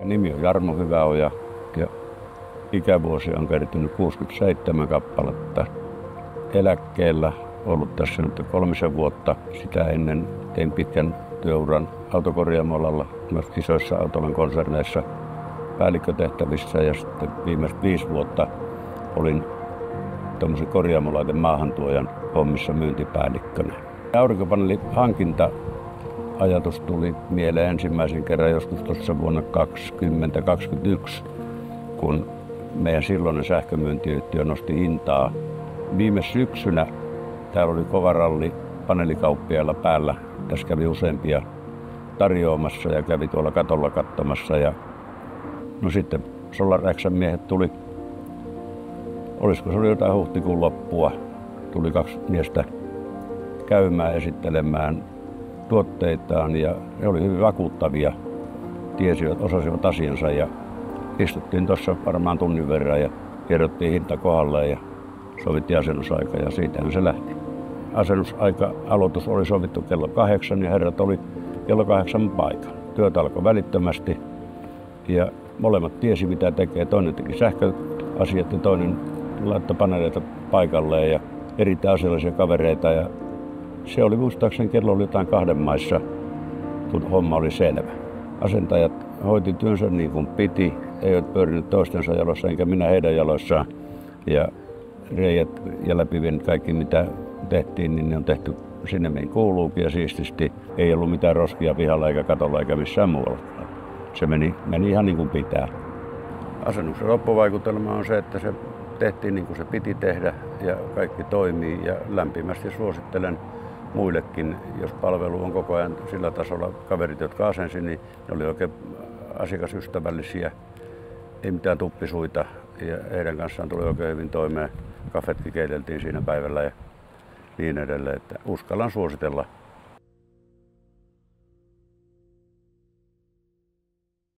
Nimi on Jarmo Hyväoja ja ikävuosia on kertynyt 67 kappaletta. Eläkkeellä ollut tässä nyt 3 vuotta. Sitä ennen tein pitkän työuran autokorjaamoalalla, myös isoissa autolan konserneissa päällikkötehtävissä ja sitten viimeiset 5 vuotta olin tuommoisen korjaamolaiten maahantuojan hommissa myyntipäällikkönä. Aurinkopaneelihankinta ajatus tuli mieleen ensimmäisen kerran joskus tuossa vuonna 2021, kun meidän silloinen sähkömyyntiyhtiö nosti hintaa. Viime syksynä täällä oli kova ralli paneelikauppiailla päällä. Tässä kävi useampia tarjoamassa ja kävi tuolla katolla katsomassa. Ja no sitten SolarXn miehet tuli, olisiko se oli jotain huhtikuun loppua, tuli 2 miestä käymään esittelemään tuotteitaan ja he olivat hyvin vakuuttavia, tiesivät, osasivat asiansa ja istuttiin tuossa varmaan tunnin verran ja kerrottiin hinta kohdalle ja sovittiin asennusaika ja siitähän se lähti. Asennusaika-aloitus oli sovittu kello 8 ja herrat oli kello 8 paikalla. Työt alkoi välittömästi ja molemmat tiesi mitä tekee. Toinen teki sähköasiat ja toinen laittoi paneeleita paikalleen ja erittäin asiallisia kavereita. Ja se oli muistaakseni kello oli jotain 2 maissa, kun homma oli selvä. Asentajat hoiti työnsä niin kuin piti, eivät pyörinyt toistensa jaloissa enkä minä heidän jaloissaan. Ja reijät ja läpivien kaikki mitä tehtiin, niin ne on tehty sinne mihin kuuluukin ja siististi. Ei ollut mitään roskia pihalla eikä katolla eikä missään muualla. Se meni ihan niin kuin pitää. Asennuksen loppuvaikutelma on se, että se tehtiin niin kuin se piti tehdä ja kaikki toimii ja lämpimästi suosittelen muillekin, jos palvelu on koko ajan sillä tasolla. Kaverit, jotka asensi, niin ne oli oikein asiakasystävällisiä, ei mitään tuppisuita ja heidän kanssaan tuli oikein hyvin toimeen. Kafetkin keiteltiin siinä päivällä ja niin edelleen, että uskallan suositella.